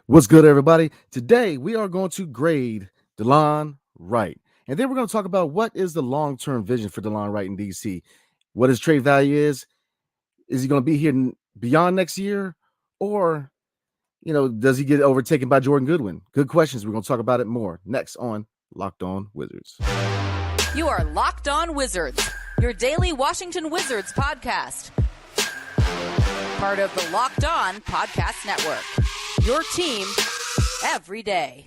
What's good, everybody? Today, we are going to grade Delon Wright. And then we're going to talk about what is the long-term vision for Delon Wright in DC. What his trade value is. Is he going to be here beyond next year? Or, does he get overtaken by Jordan Goodwin? Good questions. We're going to talk about it more next on Locked On Wizards. You are Locked On Wizards, your daily Washington Wizards podcast. Part of the Locked On Podcast Network. Your team every day.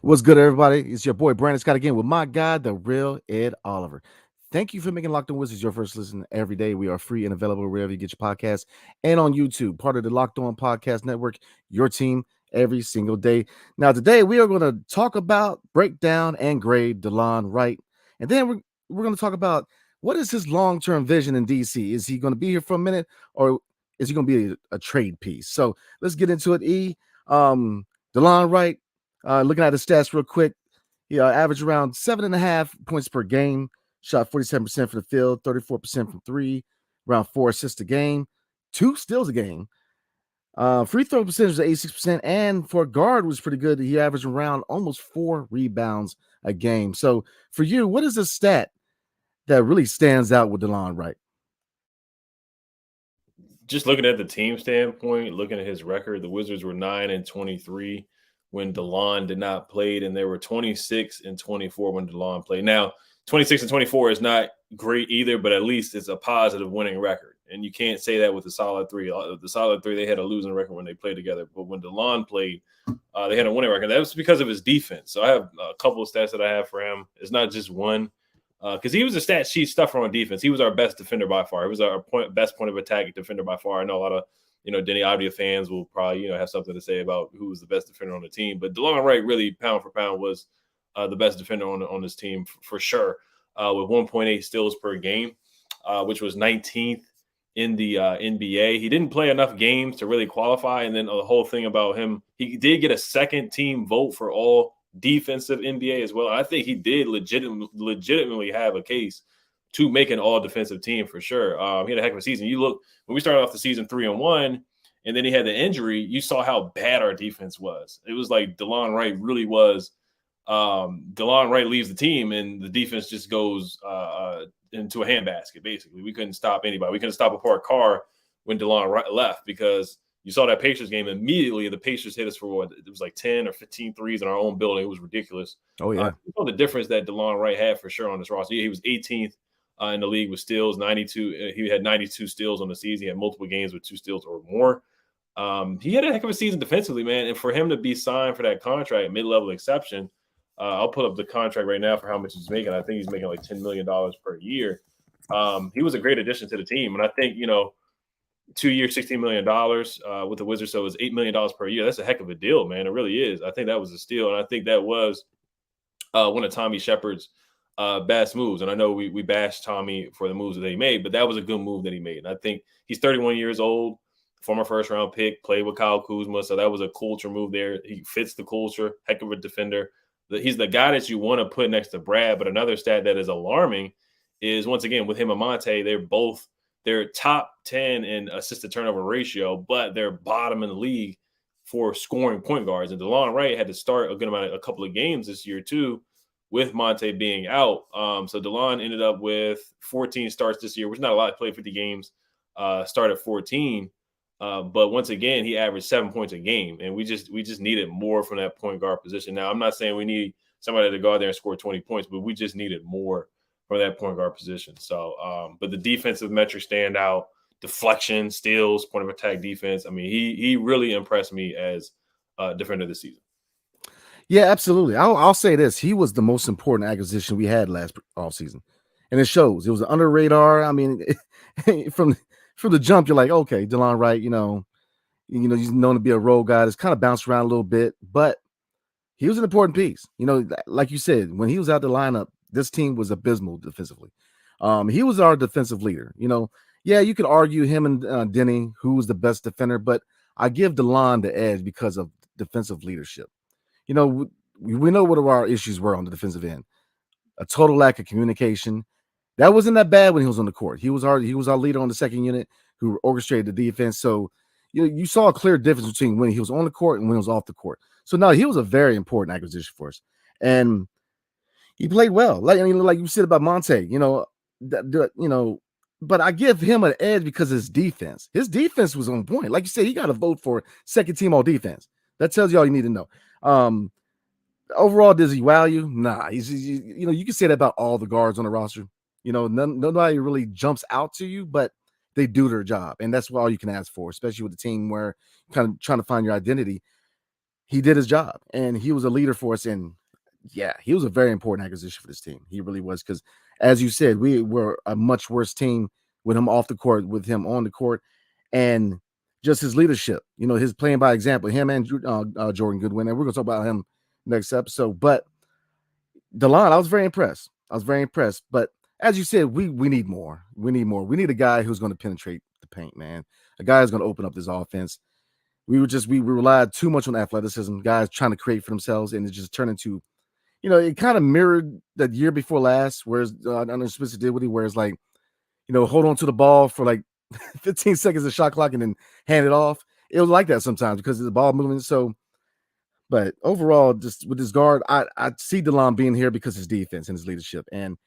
What's good, everybody? It's your boy Brandon Scott again with my guy, the real Ed Oliver. Thank you for making Locked On Wizards your first listen every day. We are free and available wherever you get your podcasts and on YouTube, part of the Locked On Podcast Network, your team every single day. Now, today we are going to talk about, break down, and grade Delon Wright. And then we're going to talk about what is his long-term vision in DC. Is he going to be here for a minute, or is he going to be a trade piece? So let's get into it. Delon Wright, looking at the stats real quick, he averaged around 7.5 points per game, shot 47% from the field, 34% from three, around 4 assists a game, 2 steals a game. Free throw percentage was 86%, and for a guard was pretty good. He averaged around almost 4 rebounds a game. So for you, what is the stat that really stands out with Delon Wright? Just looking at the team standpoint, looking at his record, the Wizards were 9-23 when Delon did not play, and they were 26-24 when Delon played. Now, 26-24 is not great either, but at least it's a positive winning record. And you can't say that with the solid three. The solid three, they had a losing record when they played together. But when Delon played, they had a winning record. That was because of his defense. So I have a couple of stats that I have for him. It's not just one. Because he was a stat sheet stuffer on defense. He was our best defender by far. He was our best point of attack defender by far. I know a lot of Denny Avdija fans will probably have something to say about who was the best defender on the team. But Delon Wright really, pound for pound, was the best defender on this team for sure, with 1.8 steals per game, which was 19th in the NBA. He didn't play enough games to really qualify. And then the whole thing about him, he did get a second team vote for all defensive NBA as well. I think he did legitimately have a case to make an all defensive team for sure. He had a heck of a season. You look, when we started off the season 3-1, and then he had the injury, you saw how bad our defense was. It was like Delon Wright really was. Delon Wright leaves the team, and the defense just goes into a handbasket, basically. We couldn't stop anybody. We couldn't stop a parked car when Delon Wright left, because you saw that Pacers game immediately. The Pacers hit us for what? It was like 10 or 15 threes in our own building. It was ridiculous. Oh, yeah. You know the difference that Delon Wright had for sure on this roster. He was 18th in the league with steals, 92. He had 92 steals on the season. He had multiple games with 2 steals or more. He had a heck of a season defensively, man. And for him to be signed for that contract, mid-level exception, I'll put up the contract right now for how much he's making. I think he's making like $10 million per year. He was a great addition to the team. And I think, 2 years, $16 million with the Wizards, so it was $8 million per year. That's a heck of a deal, man. It really is. I think that was a steal, and I think that was one of Tommy Shepard's best moves. And I know we bashed Tommy for the moves that he made, but that was a good move that he made. And I think he's 31 years old, former first-round pick, played with Kyle Kuzma, so that was a culture move there. He fits the culture, heck of a defender. He's the guy that you want to put next to Brad. But another stat that is alarming is, once again, with him and Monte, they're top 10 in assist-to-turnover ratio, but they're bottom in the league for scoring point guards. And Delon Wright had to start a couple of games this year too, with Monte being out. So Delon ended up with 14 starts this year, which is not a lot to play 50 games, started 14. But once again, he averaged 7 points a game, and we just needed more from that point guard position. Now, I'm not saying we need somebody to go out there and score 20 points, but we just needed more for that point guard position. So, but the defensive metrics stand out: deflection, steals, point of attack defense. I mean, he really impressed me as defender this season. Yeah, absolutely. I'll say this: he was the most important acquisition we had last offseason, and it shows. It was under radar. I mean, from the jump, you're like, okay, Delon Wright, he's known to be a role guy that's kind of bounced around a little bit, but he was an important piece. Like you said, when he was out the lineup, this team was abysmal defensively. He was our defensive leader. Yeah, you could argue him and Denny, who was the best defender, but I give Delon the edge because of defensive leadership. we know what our issues were on the defensive end. A total lack of communication. That wasn't that bad when he was on the court. He was our leader on the second unit who orchestrated the defense. So you saw a clear difference between when he was on the court and when he was off the court. So no, he was a very important acquisition for us, and he played well. Like you said about Monte, but I give him an edge because of his defense. His defense was on point. Like you said, he got a vote for second team all defense. That tells you all you need to know. Overall, does he wow you? Nah. He's you can say that about all the guards on the roster. Nobody really jumps out to you, but they do their job, and that's all you can ask for, especially with a team where kind of trying to find your identity. He did his job, and he was a leader for us. And yeah, he was a very important acquisition for this team. He really was, because, as you said, we were a much worse team with him off the court, with him on the court, and just his leadership. His playing by example. Him and Jordan Goodwin, and we're gonna talk about him next episode. But Delon, I was very impressed. But as you said, we need more. We need a guy who's going to penetrate the paint, man. A guy who's going to open up this offense. We relied too much on athleticism, guys trying to create for themselves, and it just turned into, it kind of mirrored the year before last, whereas under Spencer Dinwiddie, where it's like, hold on to the ball for like 15 seconds of shot clock and then hand it off. It was like that sometimes because of the ball movement. So, but overall, just with this guard, I see Delon being here because of his defense and his leadership. And,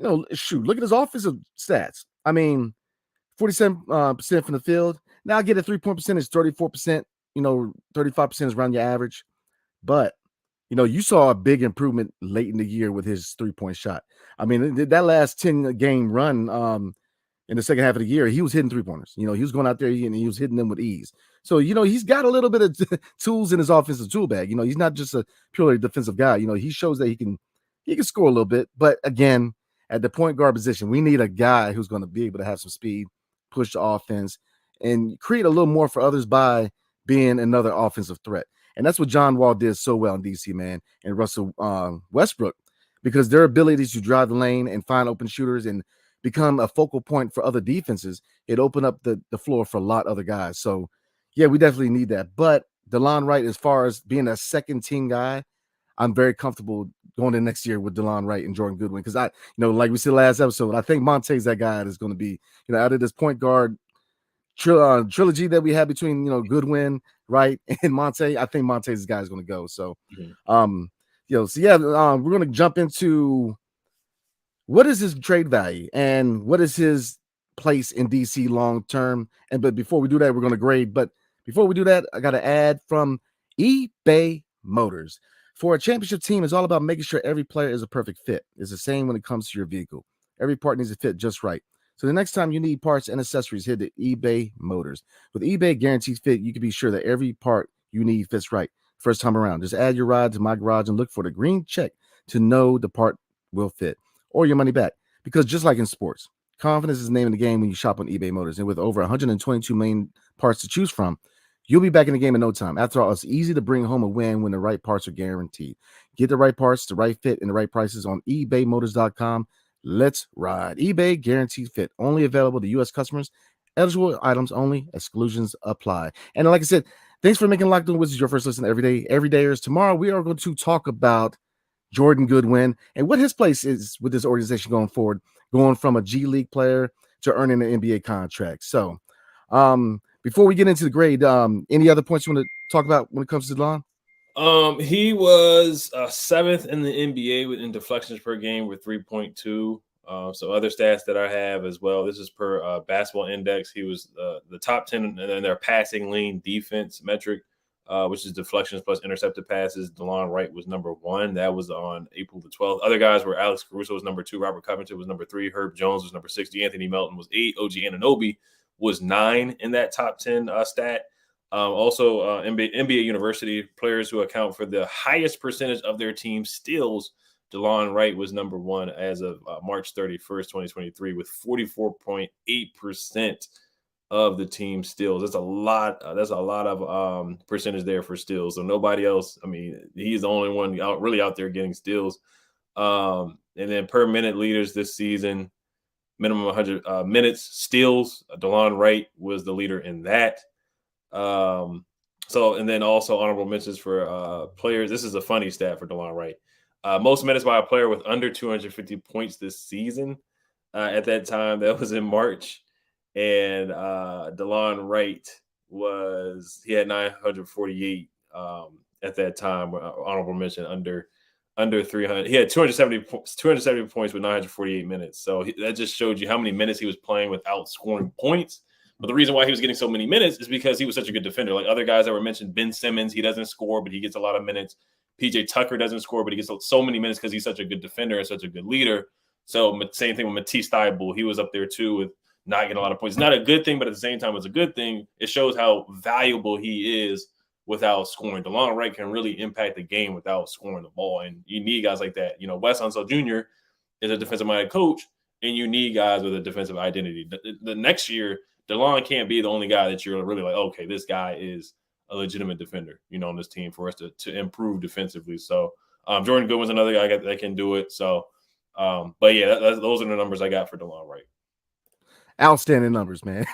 look at his offensive stats. I mean, 47% from the field. Now I get a 3-point percentage, 34%, 35% is around your average. But, you saw a big improvement late in the year with his 3-point shot. I mean, that last 10-game run in the second half of the year, he was hitting 3-pointers. He was going out there and he was hitting them with ease. So, he's got a little bit of tools in his offensive tool bag. He's not just a purely defensive guy. He shows that he can score a little bit. But again, at the point guard position, we need a guy who's going to be able to have some speed, push the offense, and create a little more for others by being another offensive threat. And that's what John Wall did so well in DC, man, and Russell Westbrook, because their abilities to drive the lane and find open shooters and become a focal point for other defenses, it opened up the floor for a lot of other guys. So, yeah, we definitely need that. But Delon Wright, as far as being a second team guy, I'm very comfortable going in next year with Delon Wright and Jordan Goodwin, because like we said last episode, I think Monte's that guy that's going to be, out of this point guard trilogy that we had between, Goodwin, Wright, and Monte. I think Monte's the guy is going to go. So, we're going to jump into what is his trade value and what is his place in DC long term. But before we do that, we're going to grade. But before we do that, I got an ad from eBay Motors. For a championship team, it's all about making sure every player is a perfect fit. It's the same when it comes to your vehicle. Every part needs to fit just right. So the next time you need parts and accessories, head to eBay Motors. With eBay Guaranteed Fit, you can be sure that every part you need fits right first time around. Just add your ride to My Garage and look for the green check to know the part will fit, or your money back. Because just like in sports, confidence is the name of the game when you shop on eBay Motors. And with over 122 million parts to choose from, you'll be back in the game in no time. After all, it's easy to bring home a win when the right parts are guaranteed. Get the right parts, the right fit, and the right prices on ebaymotors.com. Let's ride. eBay Guaranteed Fit. Only available to U.S. customers. Eligible items only. Exclusions apply. And like I said, thanks for making Locked On Wizards your first listen every day. Everydayers. Tomorrow, we are going to talk about Jordan Goodwin and what his place is with this organization going forward, going from a G League player to earning an NBA contract. So, before we get into the grade, any other points you want to talk about when it comes to Delon? He was seventh in the NBA in deflections per game with 3.2. So other stats that I have as well. This is per Basketball Index. He was the top 10 in their passing lane defense metric, which is deflections plus intercepted passes. Delon Wright was number 1. That was on April the 12th. Other guys were Alex Caruso was number 2. Robert Covington was number 3. Herb Jones was number 6. Anthony Melton was 8. OG Anunoby was 9 in that top 10 stat. Also, NBA University players who account for the highest percentage of their team steals. Delon Wright was number 1 as of March 31st, 2023, with 44.8% of the team steals. That's a lot. That's a lot of percentage there for steals. So nobody else. I mean, he's the only one out there getting steals. And then per minute leaders this season, minimum 100 minutes steals. Delon Wright was the leader in that. So, and then also honorable mentions for players. This is a funny stat for Delon Wright. Most minutes by a player with under 250 points this season. At that time, that was in March, and Delon Wright he had 948 at that time. Honorable mention under 300. He had 270 points with 948 minutes. So that just showed you how many minutes he was playing without scoring points. But the reason why he was getting so many minutes is because he was such a good defender. Like other guys that were mentioned, Ben Simmons, he doesn't score, but he gets a lot of minutes. PJ Tucker doesn't score, but he gets so many minutes because he's such a good defender and such a good leader. So same thing with Matisse Thybulle. He was up there too with not getting a lot of points. It's not a good thing, but at the same time, it's a good thing. It shows how valuable he is without scoring. Delon Wright can really impact the game without scoring the ball. And you need guys like that. You know, Wes Unseld Jr. is a defensive-minded coach, and you need guys with a defensive identity. The next year, Delon can't be the only guy that you're really like, okay, this guy is a legitimate defender, you know, on this team for us to improve defensively. So Jordan Goodwin's another guy that can do it. So, but yeah, those are the numbers I got for Delon Wright. Outstanding numbers, man.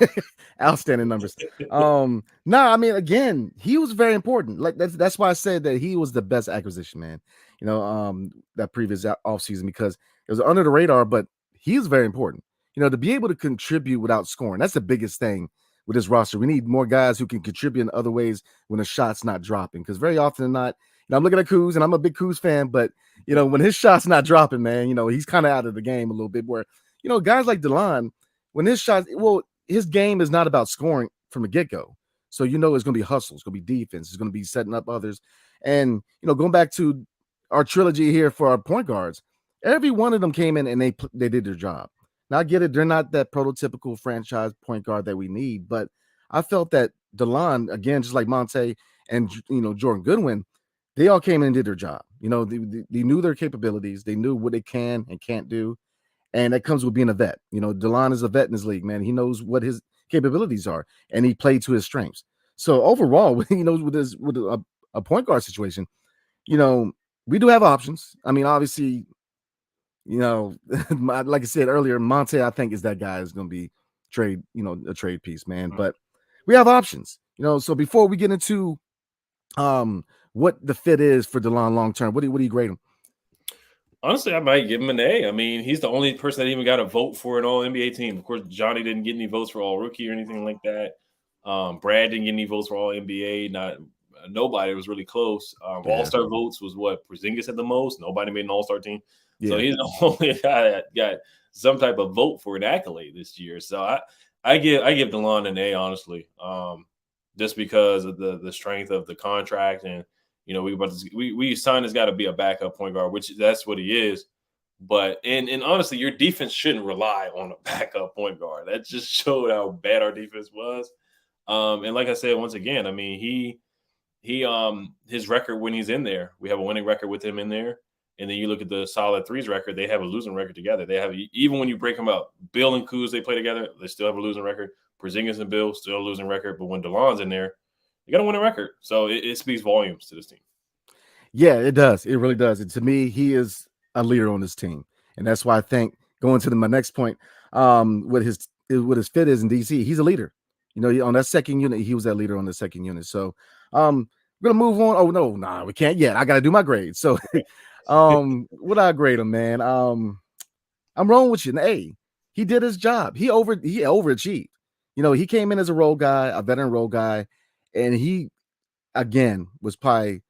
Outstanding numbers. No, I mean, again, he was very important. Like that's why I said that he was the best acquisition, man. You know, that previous offseason, because it was under the radar, but he was very important. You know, to be able to contribute without scoring, that's the biggest thing with this roster. We need more guys who can contribute in other ways when the shot's not dropping. Because very often than not, you know, I'm looking at Kuz, and I'm a big Kuz fan, but you know, when his shot's not dropping, man, you know, he's kind of out of the game a little bit. Where, you know, guys like Delon, when his shots, well, his game is not about scoring from the get-go. So, you know, it's going to be hustle. It's going to be defense. It's going to be setting up others. And, you know, going back to our trilogy here for our point guards, every one of them came in and they did their job. Now, I get it. They're not that prototypical franchise point guard that we need. But I felt that Delon, again, just like Monte and, you know, Jordan Goodwin, they all came in and did their job. You know, they knew their capabilities. They knew what they can and can't do. And that comes with being a vet. You know, Delon is a vet in this league, man. He knows what his capabilities are, and he played to his strengths. So overall, you know, with a point guard situation, you know, we do have options. I mean, obviously, you know, like I said earlier, Monte, I think, is that guy is going to be a trade piece, man. But we have options, you know. So before we get into what the fit is for Delon long term, what do you grade him? Honestly, I might give him an A. I mean, he's the only person that even got a vote for an All NBA team. Of course, Johnny didn't get any votes for All Rookie or anything like that. Brad didn't get any votes for All NBA. Nobody was really close. All Star votes was what Porzingis had the most. Nobody made an All Star team, so he's the only guy that got some type of vote for an accolade this year. So I give Delon an A, honestly, just because of the strength of the contract. And you know, we signed this guy to be a backup point guard, which that's what he is. But and honestly, your defense shouldn't rely on a backup point guard. That just showed how bad our defense was. And like I said, once again, I mean, he his record when he's in there, we have a winning record with him in there. And then you look at the solid threes record, they have a losing record together. They have, even when you break them up, Bill and Kuz, they play together, they still have a losing record. Porzingis and Bill still a losing record. But when Delon's in there, you got to win a record. So it speaks volumes to this team. Yeah, it does. It really does. And to me, he is a leader on this team. And that's why I think going to my next point, what his fit is in DC, he's a leader. You know, on that second unit, he was that leader on the second unit. So we're gonna move on. Oh no, we can't yet. I gotta do my grade. So what I grade him, man? I'm rolling with you. A. He did his job. He overachieved. You know, he came in as a role guy, a veteran role guy, and he again was probably,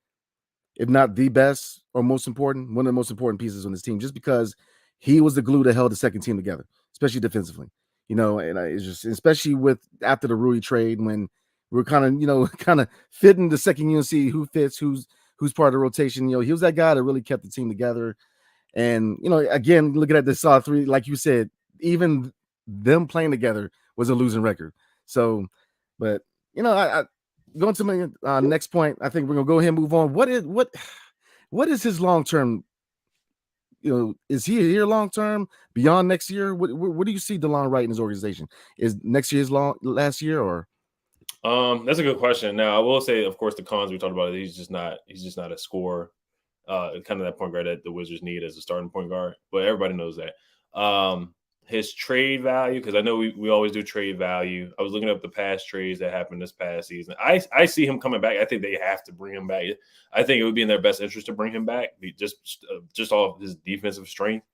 if not the best or most important, one of the most important pieces on this team, just because he was the glue that held the second team together, especially defensively. You know, and it's just, especially with after the Rui trade, when we're kind of fitting the second unit, see who fits, who's part of the rotation. You know, he was that guy that really kept the team together. And, you know, again, looking at the solid three, like you said, even them playing together was a losing record. So, but, you know, I going to my next point, I think we're going to go ahead and move on. What is his long-term, you know, is he here long-term beyond next year? What do you see Delon Wright in his organization? Is next year his last year, or? That's a good question. Now, I will say, of course, the cons we talked about, he's just not a scorer. Kind of that point guard that the Wizards need as a starting point guard, but everybody knows that. his trade value, because I know we always do trade value. I was looking up the past trades that happened this past season. I see him coming back. I think they have to bring him back. I think it would be in their best interest to bring him back, just off his defensive strength.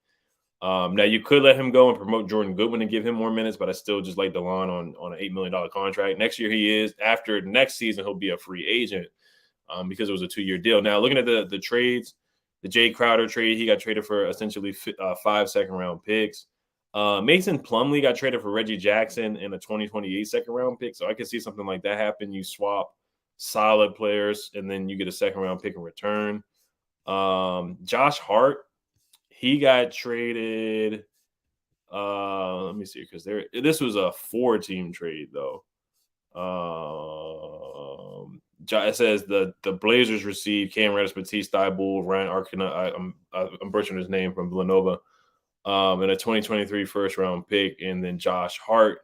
Now you could let him go and promote Jordan Goodwin and give him more minutes, but I still just like Delon on an $8 million contract. Next year he is. After next season, he'll be a free agent because it was a 2-year deal. Now looking at the trades, the Jay Crowder trade, he got traded for essentially 5 second-round picks. Mason Plumlee got traded for Reggie Jackson and a 2028 second-round pick. So I could see something like that happen. You swap solid players, and then you get a second-round pick in return. Josh Hart, he got traded. Let me see, because this was a 4-team trade, though. It says the Blazers received Cam Reddish, Matisse Thybulle, Ryan Arkana, I'm butchering his name, from Villanova, and a 2023 first-round pick, and then Josh Hart.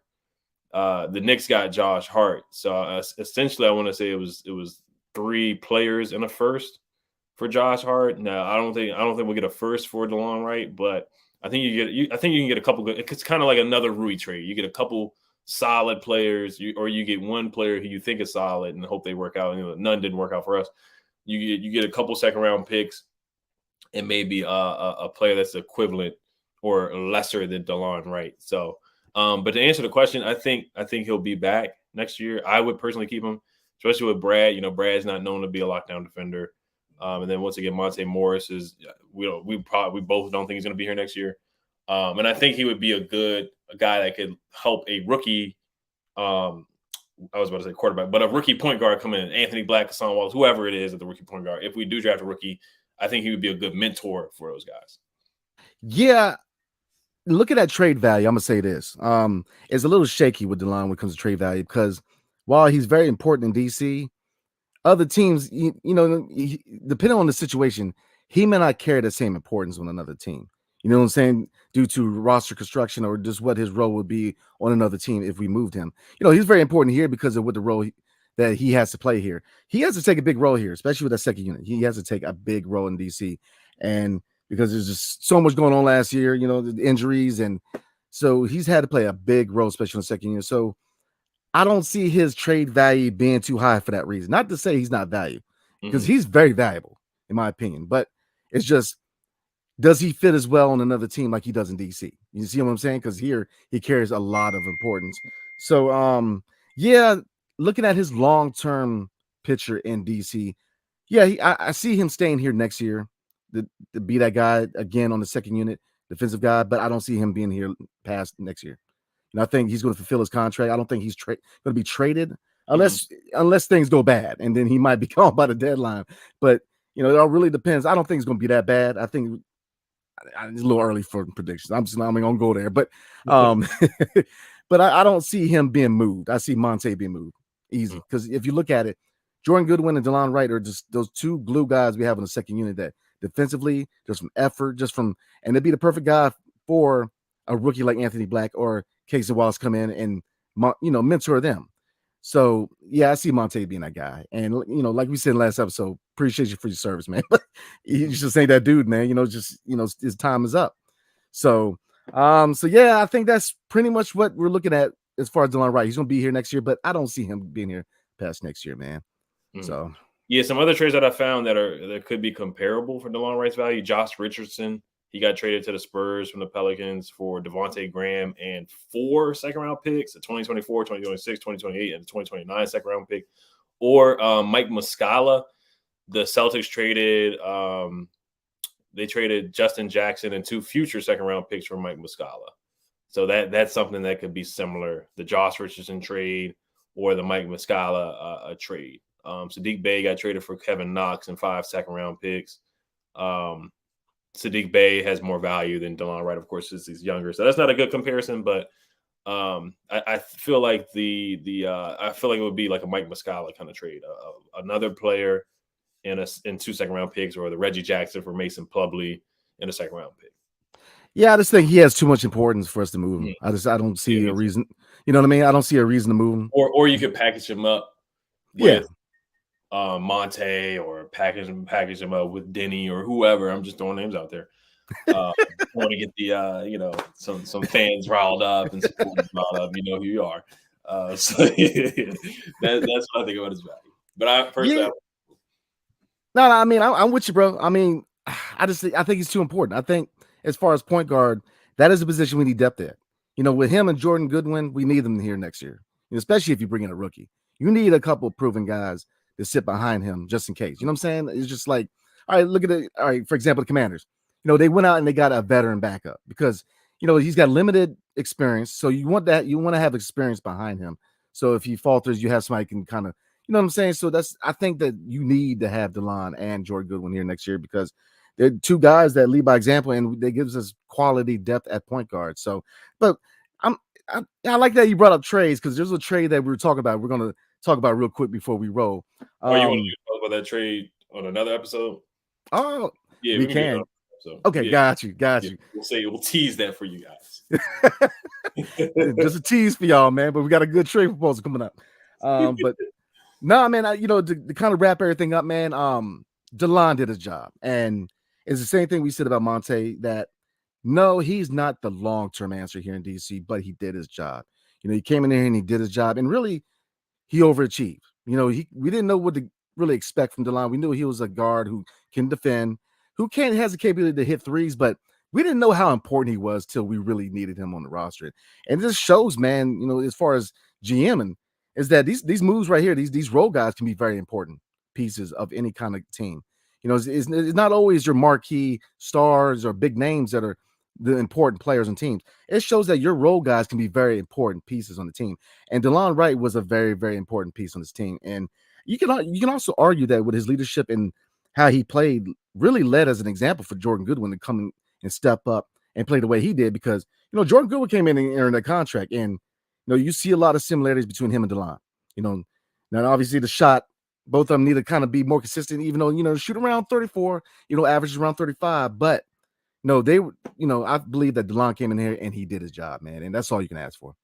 The Knicks got Josh Hart. So essentially, I want to say it was 3 players and a first for Josh Hart. Now, I don't think we'll get a first for Delon Wright, but I think you can get a couple good. It's kind of like another Rui trade. You get a couple solid players, or you get one player who you think is solid and hope they work out. None didn't work out for us. You get a couple second-round picks and maybe a player that's equivalent or lesser than Delon Wright. So, but to answer the question, I think he'll be back next year. I would personally keep him, especially with Brad. Brad's not known to be a lockdown defender. And then once again, Monte Morris is we both don't think he's going to be here next year. And I think he would be a guy that could help a rookie. I was about to say quarterback, but a rookie point guard come in, Anthony Black, Hassan Wallace, whoever it is at the rookie point guard. If we do draft a rookie, I think he would be a good mentor for those guys. Yeah. Look at that trade value. I'm gonna say this. It's a little shaky with Delon when it comes to trade value, because while he's very important in DC, other teams, depending on the situation, he may not carry the same importance on another team. You know what I'm saying? Due to roster construction or just what his role would be on another team if we moved him. He's very important here because of what the role that he has to play here. He has to take a big role here, especially with that second unit. He has to take a big role in DC. And because there's just so much going on last year, the injuries. And so he's had to play a big role, especially in the second unit. So I don't see his trade value being too high for that reason. Not to say he's not valued, because he's very valuable, in my opinion. But it's just, does he fit as well on another team like he does in DC? You see what I'm saying? Because here he carries a lot of importance. So, looking at his long-term picture in DC, I see him staying here next year to be that guy again on the second unit, defensive guy. But I don't see him being here past next year. And I think he's going to fulfill his contract. I don't think he's going to be traded unless things go bad, and then he might be called by the deadline. But it all really depends. I don't think it's going to be that bad. I think it's a little early for predictions. I'm not going to go there, but but I don't see him being moved. I see Monte being moved easy, because if you look at it, Jordan Goodwin and Delon Wright are just those 2 glue guys we have in the second unit that defensively, just from effort, and they'd be the perfect guy for a rookie like Anthony Black or Casey Wallace come in and mentor them. So I see Monte being that guy. And like we said last episode, appreciate you for your service, man. But you just ain't that dude, man. His time is up. So I think that's pretty much what we're looking at as far as Delon Wright. He's gonna be here next year, but I don't see him being here past next year, man. So some other trades that I found that could be comparable for Delon Wright's value. Josh Richardson. He got traded to the Spurs from the Pelicans for Devontae Graham and 4 second-round picks, a 2024, 2026, 2028, and a 2029 second-round pick. Or Mike Muscala. The Celtics traded they traded Justin Jackson and 2 future second-round picks for Mike Muscala. So that's something that could be similar. The Josh Richardson trade or the Mike Muscala trade. Sadiq Bey got traded for Kevin Knox and 5 second-round picks. Sadiq Bey has more value than Delon Wright, of course, since he's younger. So that's not a good comparison, but I feel like I feel like it would be like a Mike Muscala kind of trade. Another player in 2 second-round picks, or the Reggie Jackson for Mason Plumlee in a second-round pick. Yeah, I just think he has too much importance for us to move him. I don't see a reason. You know what I mean? I don't see a reason to move him. Or you could package him up with Monte, or package him up with Denny or whoever. I'm just throwing names out there. Want to get the some fans riled up and supporters riled up. You know who you are. So that's what I think about his value. But I personally, Yeah. No, I mean, I'm with you, bro. I mean, I think he's too important. I think as far as point guard, that is a position we need depth at. With him and Jordan Goodwin, we need them here next year, especially if you bring in a rookie. You need a couple of proven guys to sit behind him just in case. You know what I'm saying? It's just like, all right, look at it. All right, for example, the Commanders. They went out and they got a veteran backup because he's got limited experience. So you want to have experience behind him. So if he falters, you have somebody who can kind of, you know what I'm saying? So I think that you need to have Delon and Jordan Goodwin here next year because they're two guys that lead by example and they gives us quality depth at point guard. So, but I like that you brought up trades because there's a trade that we were talking about. We're going to talk about real quick before we roll. you want to talk about that trade on another episode? Oh, yeah, we can. Okay, yeah. got you. We'll tease that for you guys. Just a tease for y'all, man. But we got a good trade proposal coming up. But no, man, to kind of wrap everything up, man, Delon did his job. And it's the same thing we said about Monte, that no, he's not the long-term answer here in DC, but he did his job. He came in there and he did his job, and really he overachieved. We didn't know what to really expect from Delon. We knew he was a guard who can defend, who has the capability to hit threes, but we didn't know how important he was till we really needed him on the roster. And this shows, man, as far as GMing, is that these moves right here, these role guys can be very important pieces of any kind of team. It's not always your marquee stars or big names that are the important players and teams. It shows that your role guys can be very important pieces on the team. And Delon Wright was a very, very important piece on this team. And you can also argue that with his leadership and how he played really led as an example for Jordan Goodwin to come and step up and play the way he did, because Jordan Goodwin came in and earned a contract, and you see a lot of similarities between him and Delon. Now obviously the shot, both of them need to kind of be more consistent, even though shoot around 34, averages around 35, but no, I believe that Delon came in here and he did his job, man, and that's all you can ask for.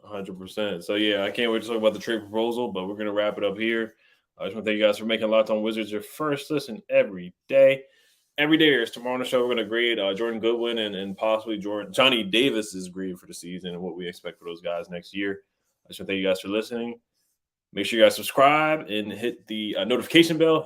100%. So yeah, I can't wait to talk about the trade proposal, but we're gonna wrap it up here. I just want to thank you guys for making Locked On Wizards your first listen every day. Every day is tomorrow on the show. We're going to grade Jordan Goodwin and possibly Johnny Davis's grade for the season and what we expect for those guys next year. I just want to thank you guys for listening. Make sure you guys subscribe and hit the notification bell.